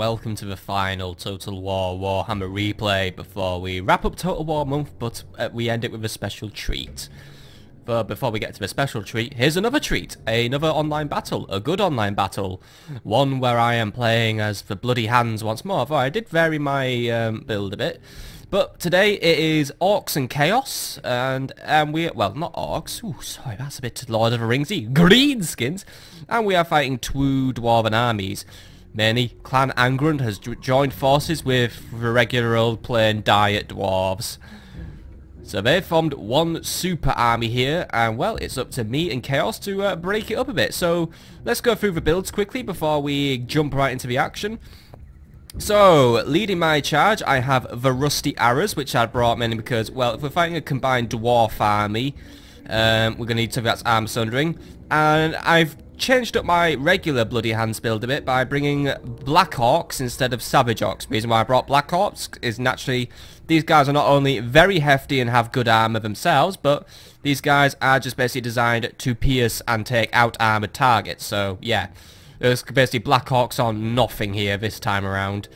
welcome to the final Total War Warhammer replay before we wrap up Total War month, but we end it with a special treat. But before we get to the special treat, here's another treat, another online battle, a good online battle, one where I am playing as the Bloody Hands once more, though I did vary my build a bit. But today it is Orcs and Chaos, and we, well, not Orcs, ooh, sorry, that's a bit Lord of the Ringsy, Greenskins, and we are fighting two Dwarven armies. Mainly, Clan Angrund has joined forces with the regular old plain Diet Dwarves. So they formed one super army here, and well, it's up to me and Chaos to break it up a bit. So let's go through the builds quickly before we jump right into the action. So, leading my charge, I have the Rusty Arrows, which I brought mainly because, well, if we're fighting a combined Dwarf army, we're going to need something that's arm sundering. And I've changed up my regular Bloody Hands build a bit by bringing Black Orcs instead of Savage Orcs. The reason why I brought Black Orcs is naturally these guys are not only very hefty and have good armor themselves, but these guys are just basically designed to pierce and take out armored targets. So, yeah. There's basically Black Orcs on nothing here this time around.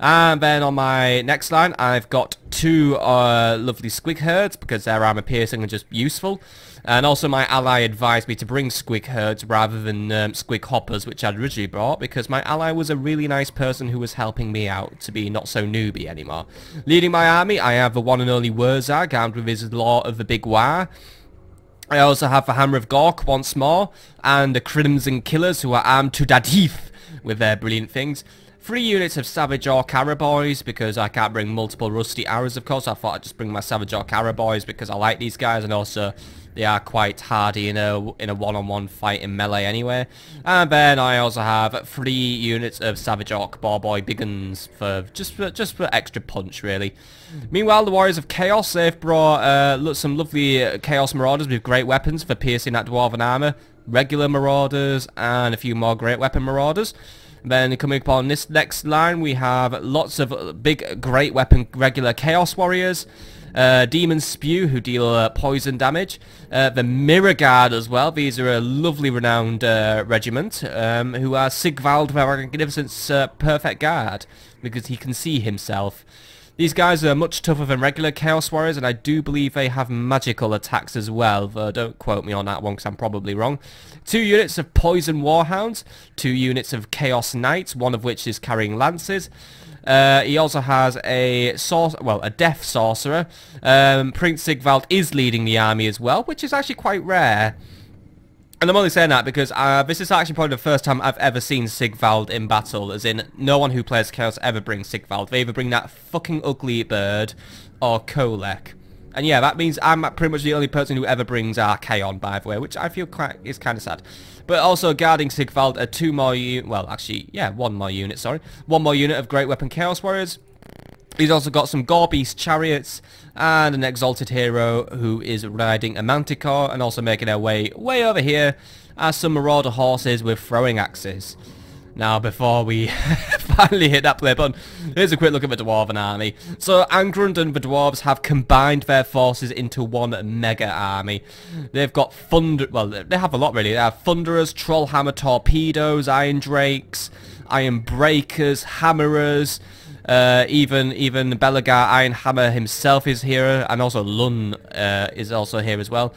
And then on my next line, I've got two lovely Squig Herds because their armor piercing and just useful. And also my ally advised me to bring Squig Herds rather than Squig Hoppers, which I'd originally brought, because my ally was a really nice person who was helping me out to be not so newbie anymore. Leading my army, I have the one and only Wurzag, armed with his Law of the Big War. I also have the Hammer of Gork once more, and the Crimson Killers who are armed to the teeth with their brilliant things. 3 units of Savage Orc Arrow Boys, because I can't bring multiple Rusty Arrows, of course. I thought I'd just bring my Savage Orc Arrow Boys because I like these guys, and also they are quite hardy in a one-on-one fight in melee anyway. And then I also have 3 units of Savage Orc Boar Boy Bigguns for just for extra punch, really. Meanwhile, the Warriors of Chaos, they've brought some lovely Chaos Marauders with great weapons for piercing that Dwarven armor, regular Marauders, and a few more great weapon Marauders. Then coming upon this next line, we have lots of big, great weapon regular Chaos Warriors. Demon Spew, who deal poison damage. The Mirror Guard as well. These are a lovely renowned regiment, who are Sigvald the Magnificent's perfect guard, because he can see himself. These guys are much tougher than regular Chaos Warriors, and I do believe they have magical attacks as well, though don't quote me on that one because I'm probably wrong. 2 units of Poison Warhounds, 2 units of Chaos Knights, one of which is carrying lances. He also has a Death Sorcerer. Prince Sigvald is leading the army as well, which is actually quite rare. And I'm only saying that because this is actually probably the first time I've ever seen Sigvald in battle, as in no one who plays Chaos ever brings Sigvald. They either bring that fucking ugly bird or Kolek. And yeah, that means I'm pretty much the only person who ever brings Archaon, by the way, which I feel is kind of sad. But also guarding Sigvald are 2 more well, actually, yeah, 1 more unit, sorry. 1 more unit of Great Weapon Chaos Warriors. He's also got some Gore Beast Chariots and an Exalted Hero who is riding a Manticore, and also making their way over here are some Marauder Horses with throwing axes. Now, before we finally hit that play button, here's a quick look at the Dwarven army. So, Angrund and the Dwarves have combined their forces into one mega army. They've got well, they have a lot really. They have Thunderers, Trollhammer Torpedoes, Iron Drakes, Iron Breakers, Hammerers, even Belagar Ironhammer himself is here, and also Lun is also here as well.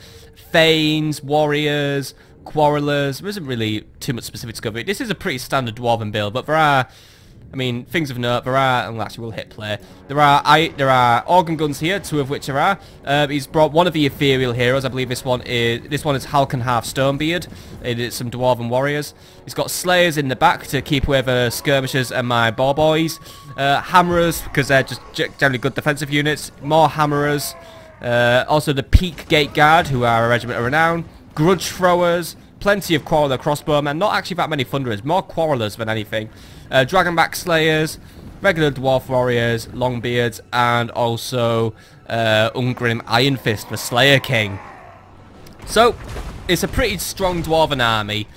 Thanes, Warriors, Quarrelers. There isn't really too much specific discovery. This is a pretty standard Dwarven build, but there are, I mean, things of note. There are, and actually we'll hit play. There are organ guns here, 2 of which are. He's brought one of the ethereal heroes. I believe this one is Halkenhalf Stonebeard. It is some Dwarven warriors. He's got Slayers in the back to keep away the skirmishers and my Boar Boys. Hammerers, because they're just generally good defensive units. More Hammerers. Also the Peak Gate Guard, who are a regiment of renown. Grudge Throwers, plenty of Quarreler Crossbowmen, not actually that many Thunderers, more Quarrelers than anything. Dragonback Slayers, regular Dwarf Warriors, Longbeards, and also Ungrim Iron Fist for Slayer King. So, it's a pretty strong Dwarven army.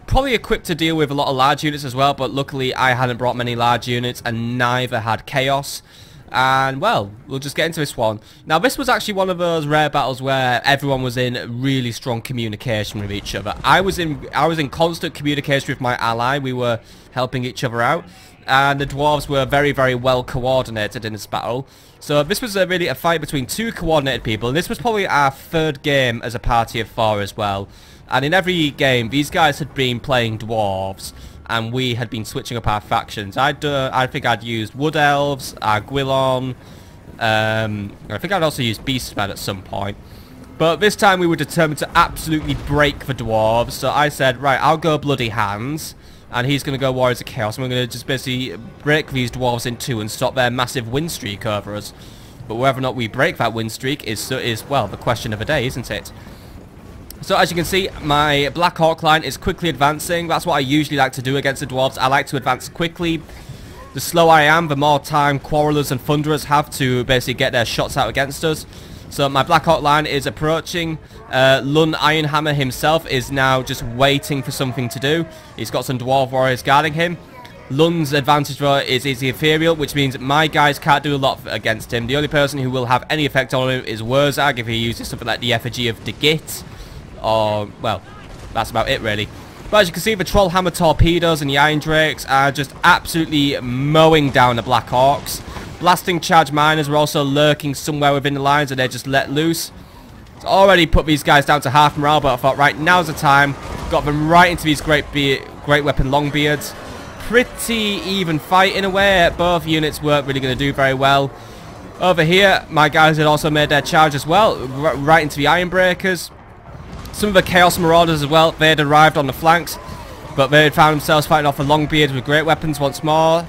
Probably equipped to deal with a lot of large units as well, but luckily I hadn't brought many large units, and neither had Chaos. And, well, we'll just get into this one. Now, this was actually one of those rare battles where everyone was in really strong communication with each other. I was in constant communication with my ally. We were helping each other out. And the dwarves were very, very well coordinated in this battle. So this was really a fight between two coordinated people. And this was probably our third game as a party of 4 as well. And in every game, these guys had been playing dwarves. And we had been switching up our factions. I think I'd used Wood Elves, Aguilon. I think I'd also used Beastmen at some point. But this time we were determined to absolutely break the dwarves. So I said, right, I'll go Bloody Hands. And he's going to go Warriors of Chaos. And we're going to just basically break these dwarves in 2 and stop their massive win streak over us. But whether or not we break that win streak is well, the question of the day, isn't it? So as you can see, my Black Hawk line is quickly advancing. That's what I usually like to do against the dwarves. I like to advance quickly. The slower I am, the more time Quarrelers and Thunderers have to basically get their shots out against us. So my Black Hawk line is approaching. Lun Ironhammer himself is now just waiting for something to do. He's got some Dwarf Warriors guarding him. Lun's advantage though is the Ethereal, which means my guys can't do a lot against him. The only person who will have any effect on him is Wurzag if he uses something like the Effigy of Degit. Or, well, that's about it really. But as you can see, the Trollhammer Torpedoes and the Iron Drakes are just absolutely mowing down the Black Hawks. Blasting Charge Miners were also lurking somewhere within the lines and they're just let loose. It's already put these guys down to half morale, but I thought, right, now's the time. Got them right into these great weapon Longbeards. Pretty even fight in a way. Both units weren't really going to do very well. Over here, my guys had also made their charge as well, right into the Iron Breakers. Some of the Chaos Marauders as well, they had arrived on the flanks, but they had found themselves fighting off a Longbeard with great weapons once more,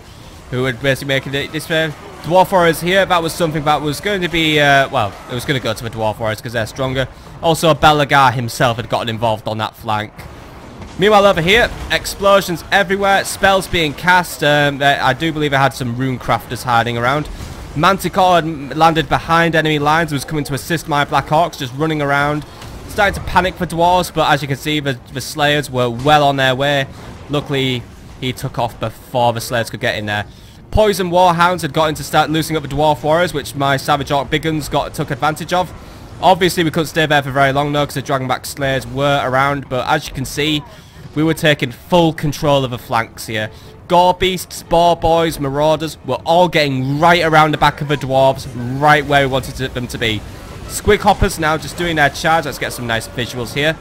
who would basically make it this way. Dwarf Warriors here, that was something that was going to be, well, it was going to go to the Dwarf Warriors because they're stronger. Also, Belagar himself had gotten involved on that flank. Meanwhile, over here, explosions everywhere, spells being cast. I do believe I had some rune crafters hiding around. Manticore had landed behind enemy lines, was coming to assist my Black Hawks, just running around. Starting to panic for dwarves, but as you can see, the Slayers were well on their way. Luckily, he took off before the Slayers could get in there. Poison Warhounds had gotten to start loosening up the Dwarf Warriors, which my Savage Orc Biggins took advantage of. Obviously, we couldn't stay there for very long, though, because the Dragonback Slayers were around. But as you can see, we were taking full control of the flanks here. Gore Beasts, Boar Boys, Marauders were all getting right around the back of the Dwarves, right where we wanted them to be. Squig Hoppers now just doing their charge. Let's get some nice visuals here.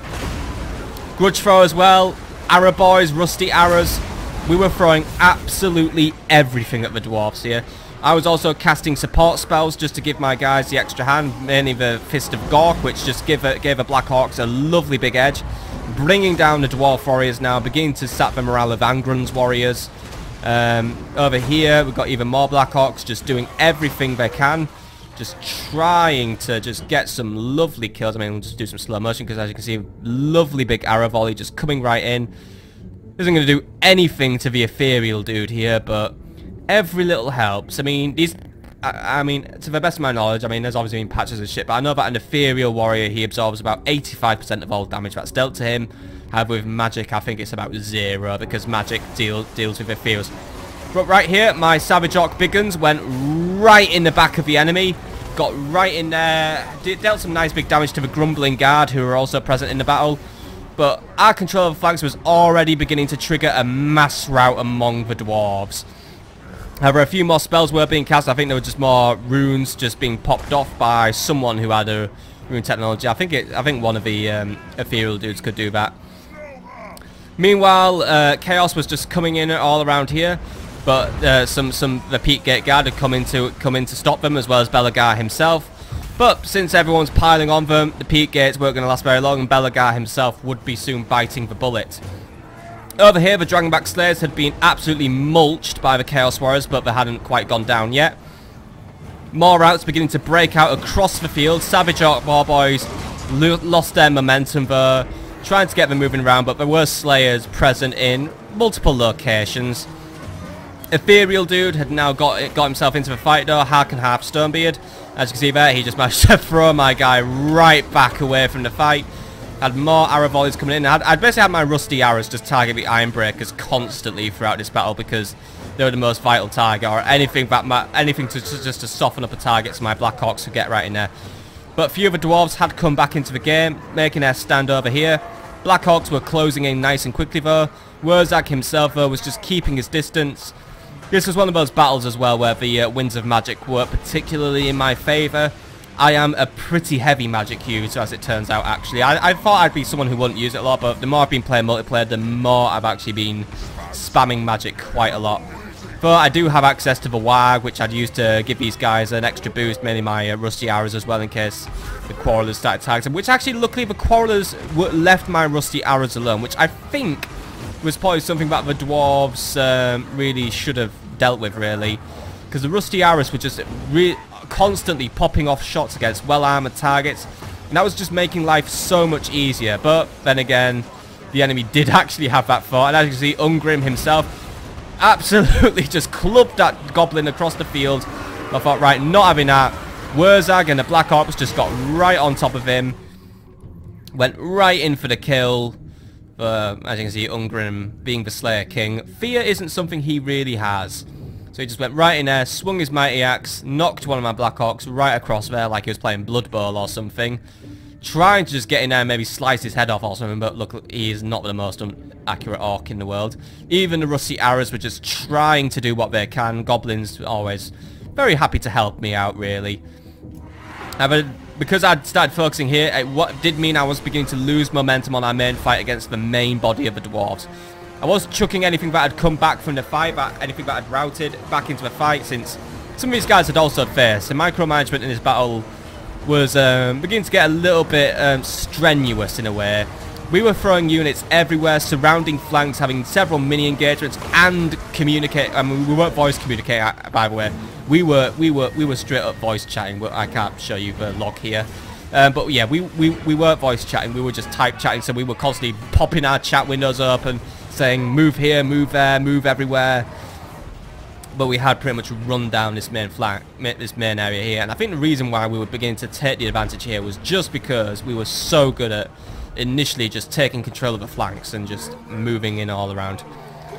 Grudge Throw as well. Arrow Boys, Rusty Arrows. We were throwing absolutely everything at the dwarves here. I was also casting support spells just to give my guys the extra hand, mainly the Fist of Gork, which just gave the Black Hawks a lovely big edge. Bringing down the Dwarf Warriors now, beginning to sap the morale of Angron's Warriors. Over here, we've got even more Black Hawks just doing everything they can. Just trying to just get some lovely kills. I mean, we'll just do some slow motion because as you can see, lovely big arrow volley just coming right in. Isn't going to do anything to the ethereal dude here, but every little helps. I mean, I mean, to the best of my knowledge, I mean, there's obviously been patches of shit, but I know that an ethereal warrior, he absorbs about 85% of all damage that's dealt to him. However, with magic, I think it's about 0 because magic deals with ethereals. But right here, my Savage Orc Biggins went right in the back of the enemy. Got right in there. Dealt some nice big damage to the Grumbling Guard, who were also present in the battle. But our control of the flanks was already beginning to trigger a mass rout among the dwarves. However, a few more spells were being cast. I think there were just more runes just being popped off by someone who had a rune technology. I think one of the ethereal dudes could do that. Meanwhile, Chaos was just coming in all around here. But the Peak Gate Guard had come in to stop them, as well as Belagar himself. But since everyone's piling on them, the Peak Gates weren't going to last very long, and Belagar himself would be soon biting the bullet. Over here, the Dragonback Slayers had been absolutely mulched by the Chaos Warriors, but they hadn't quite gone down yet. More routes beginning to break out across the field. Savage Orc War Boys lost their momentum there, trying to get them moving around, but there were Slayers present in multiple locations. Ethereal dude had now got himself into the fight though, Harken Half Stonebeard. As you can see there, he just managed to throw my guy right back away from the fight. Had more arrow volleys coming in. I'd basically had my rusty arrows just target the iron breakers constantly throughout this battle because they were the most vital target, or anything just to soften up a target so my Black Hawks could get right in there. But a few of the dwarves had come back into the game, making their stand over here. Black Hawks were closing in nice and quickly though. Wurzak himself though was just keeping his distance. This was one of those battles as well where the winds of magic were particularly in my favour. I am a pretty heavy magic user, as it turns out, actually. I thought I'd be someone who wouldn't use it a lot, but the more I've been playing multiplayer, the more I've actually been spamming magic quite a lot. But I do have access to the WAG, which I'd use to give these guys an extra boost, mainly my rusty arrows as well, in case the Quarrelers started targeting. Which actually, luckily, the Quarrelers left my rusty arrows alone, which I think was probably something that the dwarves really should have dealt with, really. Because the rusty arrows were just constantly popping off shots against well-armoured targets, and that was just making life so much easier. But then again, the enemy did actually have that thought, and as you can see, Ungrim himself absolutely just clubbed that goblin across the field. I thought, right, not having that. Wurzag and the Black Ops just got right on top of him, went right in for the kill. As you can see, Ungrim being the Slayer King, fear isn't something he really has. So he just went right in there, swung his mighty axe, knocked one of my Black Hawks right across there like he was playing Blood Bowl or something. Trying to just get in there and maybe slice his head off or something, but look, he is not the most accurate orc in the world. Even the rusty arrows were just trying to do what they can. Goblins always very happy to help me out, really. However, because I'd started focusing here, what did mean I was beginning to lose momentum on our main fight against the main body of the dwarves. I was chucking anything that had come back from the fight, anything that had routed back into the fight, since some of these guys had also faced. The micromanagement in this battle was beginning to get a little bit strenuous in a way. We were throwing units everywhere, surrounding flanks, having several mini engagements, and communicate. I mean, we weren't voice communicating, by the way. We were straight up voice chatting. But I can't show you the log here. But yeah, we weren't voice chatting. We were just type chatting. So we were constantly popping our chat windows open, saying move here, move there, move everywhere. But we had pretty much run down this main flank, this main area here. And I think the reason why we were beginning to take the advantage here was just because we were so good at initially just taking control of the flanks and just moving in all around.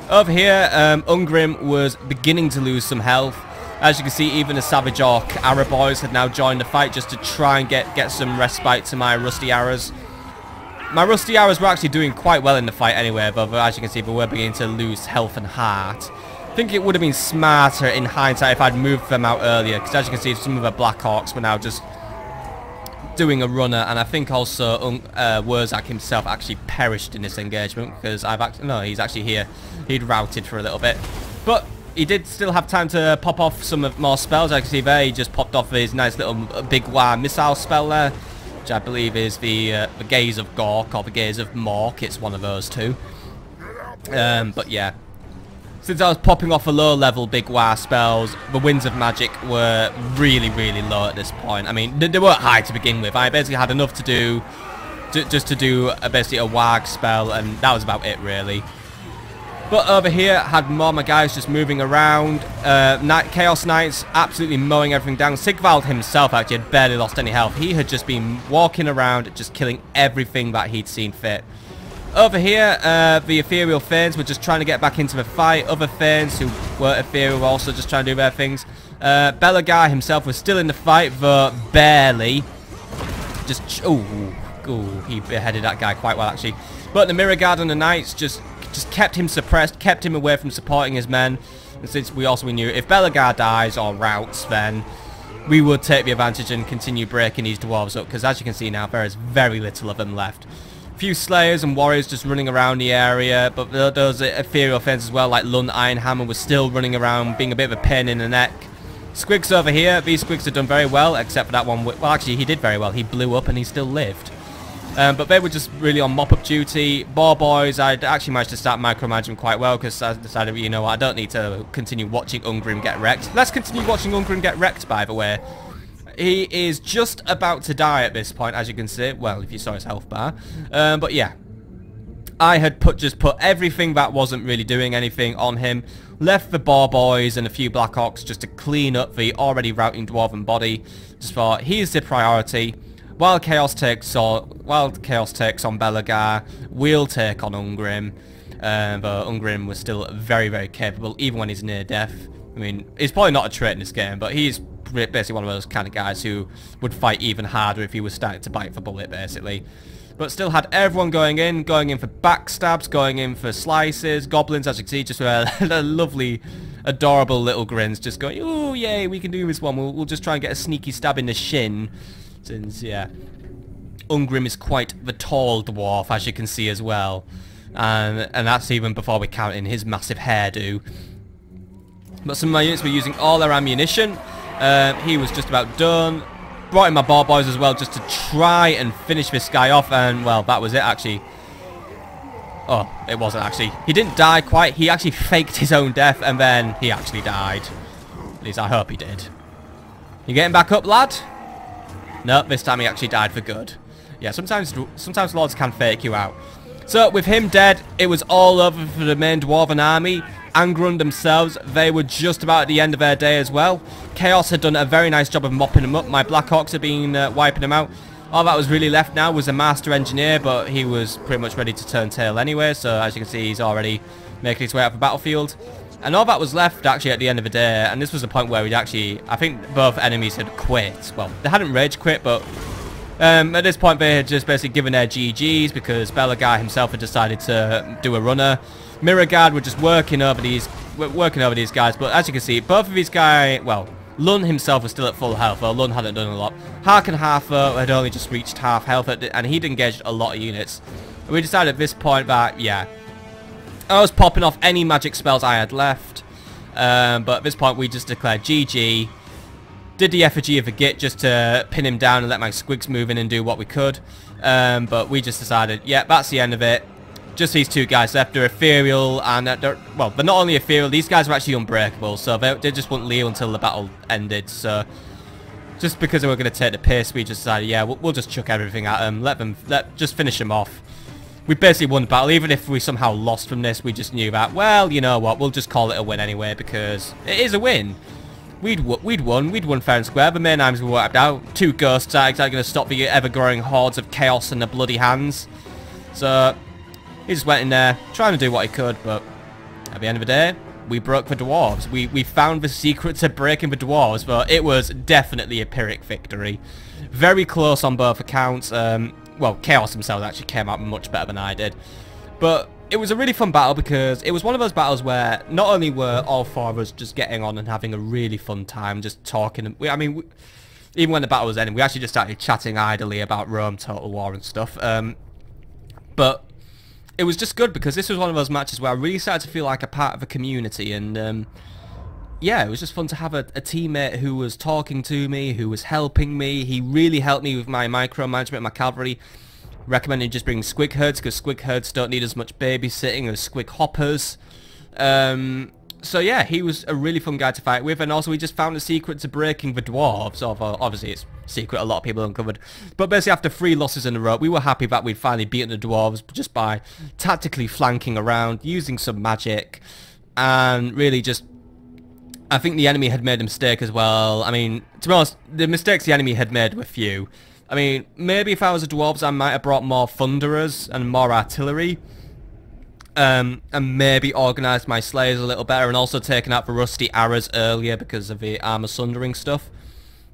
Over here, Ungrim was beginning to lose some health. As you can see, even the Savage Orc Arrow Boys had now joined the fight just to try and get some respite to my Rusty Arrows. My Rusty Arrows were actually doing quite well in the fight anyway, but as you can see, we were beginning to lose health and heart. I think it would have been smarter in hindsight if I'd moved them out earlier, because as you can see, some of the Black Hawks were now just doing a runner, and I think also Wurzak himself actually perished in this engagement, because no, he's actually here. He'd routed for a little bit, but he did still have time to pop off some more spells. As you can see there, he just popped off his nice little big missile spell there, which I believe is the Gaze of Gork or the Gaze of Mork. It's one of those two. But yeah, since I was popping off a low-level big War spells, the Winds of Magic were really, really low at this point. I mean, they weren't high to begin with. I basically had enough to do, just to do basically a Wag spell, and that was about it, really. But over here, had more of my guys just moving around. Chaos Knights absolutely mowing everything down. Sigvald himself actually had barely lost any health. He had just been walking around, just killing everything that he'd seen fit. Over here, the Ethereal Thanes were just trying to get back into the fight. Other Thanes who were Ethereal were also just trying to do their things. Belagar himself was still in the fight, but barely. Just, he beheaded that guy quite well, actually. But the Mirror Guard and the Knights just kept him suppressed, kept him away from supporting his men. And since we knew if Belagar dies or routs, then we would take the advantage and continue breaking these dwarves up, because as you can see now, there is very little of them left. Few Slayers and Warriors just running around the area, but those Ethereal Fans as well, like Lund Ironhammer, was still running around, being a bit of a pain in the neck. Squigs over here, these Squigs have done very well, except for that one. Well, actually, he did very well. He blew up and he still lived. But they were just really on mop-up duty. Boar Boys, I'd actually managed to start micromanaging quite well, because I decided, you know what, I don't need to continue watching Ungrim get wrecked. Let's continue watching Ungrim get wrecked, by the way. He is just about to die at this point, as you can see. Well, if you saw his health bar. But yeah, I had just put everything that wasn't really doing anything on him. Left the Boar Boys and a few Black Hawks just to clean up the already routing Dwarven body. Just thought, he's the priority. while Chaos takes on Belagar, we'll take on Ungrim. But Ungrim was still very, very capable, even when he's near death. I mean, he's probably not a trait in this game, but he's basically one of those kind of guys who would fight even harder if he was starting to bite for bullet, basically. But still had everyone going in for backstabs, going in for slices. Goblins, as you can see, just with a lovely, adorable little grins, just going, oh, yay, we can do this one. We'll just try and get a sneaky stab in the shin. Since, yeah, Ungrim is quite the tall dwarf, as you can see as well. And that's even before we count in his massive hairdo. But some of my units were using all their ammunition. He was just about done. Brought in my ball boys as well just to try and finish this guy off, and well, that was it actually. Oh, it wasn't actually. He didn't die quite. He actually faked his own death, and then he actually died. At least I hope he did. You getting back up, lad? No, this time he actually died for good. Yeah, sometimes lords can fake you out. So with him dead, it was all over for the main Dwarven army. Angrun themselves, they were just about at the end of their day as well. Chaos had done a very nice job of mopping them up. My Blackhawks had been wiping them out. All that was really left now was a Master Engineer, but he was pretty much ready to turn tail anyway. So as you can see, he's already making his way up the battlefield. And all that was left actually at the end of the day, and this was the point where we'd actually, I think both enemies had quit. Well, they hadn't rage quit, but at this point they had just basically given their GGs because Belagar himself had decided to do a runner. Mirrorguard were just working over these guys, but as you can see, both of these guys, well, Lun himself was still at full health, well, Lun hadn't done a lot. Hark and Harfer had only just reached half health, and he'd engaged a lot of units. And we decided at this point that, yeah, I was popping off any magic spells I had left, but at this point we just declared GG. Did the effigy of a git just to pin him down and let my squigs move in and do what we could, but we just decided, yeah, that's the end of it. Just these two guys left. They're ethereal, and well, they're not only ethereal, these guys are actually unbreakable, so they just wouldn't leave until the battle ended. So just because they were going to take the piss, we just decided, yeah, we'll just chuck everything at them, just finish them off. We basically won the battle. Even if we somehow lost from this, we just knew that, well, you know what, we'll just call it a win anyway, because it is a win. We'd won fair and square. The main armies were wiped out. 2 ghost tags are going to stop the ever-growing hordes of chaos and the bloody hands. So he just went in there, trying to do what he could, but at the end of the day, we broke the dwarves. We found the secret to breaking the dwarves, but it was definitely a Pyrrhic victory. Very close on both accounts. Well, Chaos themselves actually came out much better than I did. But it was a really fun battle because it was one of those battles where not only were all 4 of us just getting on and having a really fun time, just talking. Even when the battle was ending, we actually just started chatting idly about Rome, Total War and stuff. But it was just good because this was one of those matches where I really started to feel like a part of a community, and yeah, it was just fun to have a teammate who was talking to me, who was helping me. He really helped me with my micromanagement, my cavalry. Recommended just bringing squig herds because squig herds don't need as much babysitting as squig hoppers. So yeah, he was a really fun guy to fight with, and also we just found a secret to breaking the dwarves. Obviously it's a secret a lot of people uncovered, but basically after 3 losses in a row, we were happy that we'd finally beaten the dwarves just by tactically flanking around, using some magic, and really just, I think the enemy had made a mistake as well. I mean, to be honest, the mistakes the enemy had made were few. I mean, maybe if I was a dwarves, I might have brought more thunderers and more artillery. And maybe organised my slayers a little better, and also taken out the rusty arrows earlier because of the armour sundering stuff.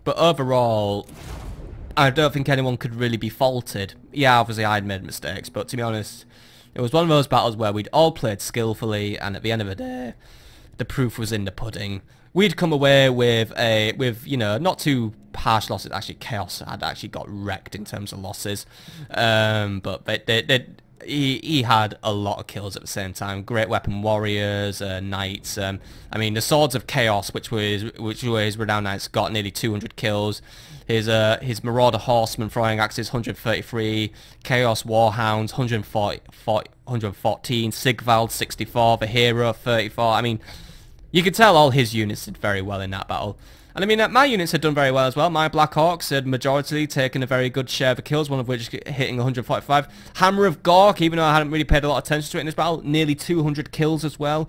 But overall, I don't think anyone could really be faulted. Yeah, obviously I'd made mistakes, but to be honest, it was one of those battles where we'd all played skillfully, and at the end of the day, the proof was in the pudding. We'd come away with you know, not too harsh losses. Actually, Chaos had actually got wrecked in terms of losses, but he had a lot of kills at the same time. Great weapon warriors, knights. I mean, the swords of Chaos, which were his renowned knights, got nearly 200 kills. His marauder horsemen throwing axes, 133. Chaos warhounds, 114. Sigvald, 64. The hero, 34. I mean, you could tell all his units did very well in that battle. And I mean, my units had done very well as well. My Blackhawks had majority taken a very good share of the kills, one of which hitting 145. Hammer of Gork, even though I hadn't really paid a lot of attention to it in this battle, nearly 200 kills as well.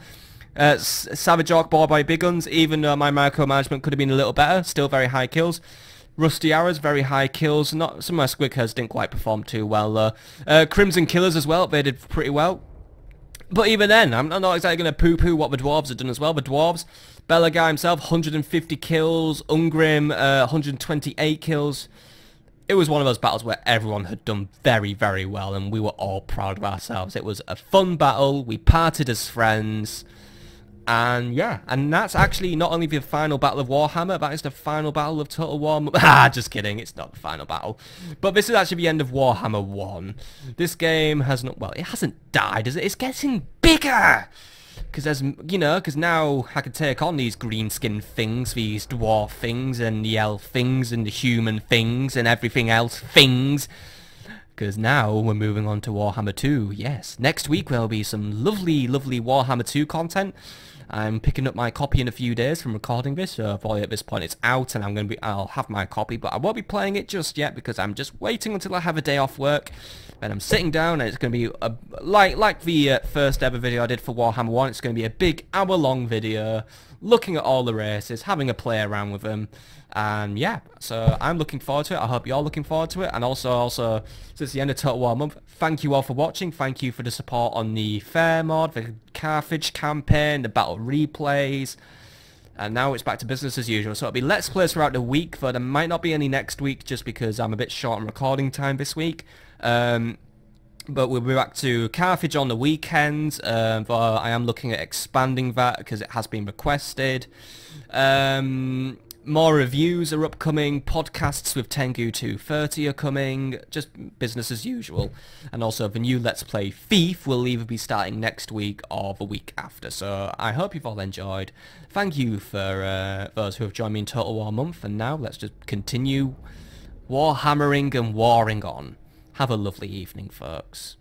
Savage Orc, Boar by Big Guns, even though my micromanagement could have been a little better, still very high kills. Rusty Arrows, very high kills. Not some of my Squid Heads didn't quite perform too well though. Crimson Killers as well, they did pretty well. But even then, I'm not exactly going to poo-poo what the Dwarves have done as well. The Dwarves, Bella Guy himself, 150 kills. Ungrim, 128 kills. It was one of those battles where everyone had done very, very well, and we were all proud of ourselves. It was a fun battle. We parted as friends. And yeah, and that's actually not only the final battle of Warhammer, that is the final battle of Total War. Just kidding, it's not the final battle. But this is actually the end of Warhammer 1. This game has not, well, it hasn't died, is it? It's getting bigger! Because there's, you know, because now I can take on these green skin things, these dwarf things, and the elf things, and the human things, and everything else things. Because now we're moving on to Warhammer 2, yes. Next week there'll be some lovely, lovely Warhammer 2 content. I'm picking up my copy in a few days from recording this, so probably at this point it's out and I'll have my copy, but I won't be playing it just yet because I'm just waiting until I have a day off work. And I'm sitting down and it's going to be, like the first ever video I did for Warhammer 1, it's going to be a big hour-long video, looking at all the races, having a play around with them, and yeah, so I'm looking forward to it. I hope you're looking forward to it, and also, since it's the end of Total War month, thank you all for watching, thank you for the support on the Fair mod, the Carthage campaign, the battle replays, and now it's back to business as usual. So it'll be Let's Plays throughout the week, but there might not be any next week just because I'm a bit short on recording time this week. But we'll be back to Carthage on the weekends, but I am looking at expanding that because it has been requested. More reviews are upcoming, podcasts with Tengu 230 are coming, just business as usual. And also the new Let's Play Thief will either be starting next week or the week after. So I hope you've all enjoyed. Thank you for those who have joined me in Total War month, and now let's just continue warhammering and warring on. Have a lovely evening, folks.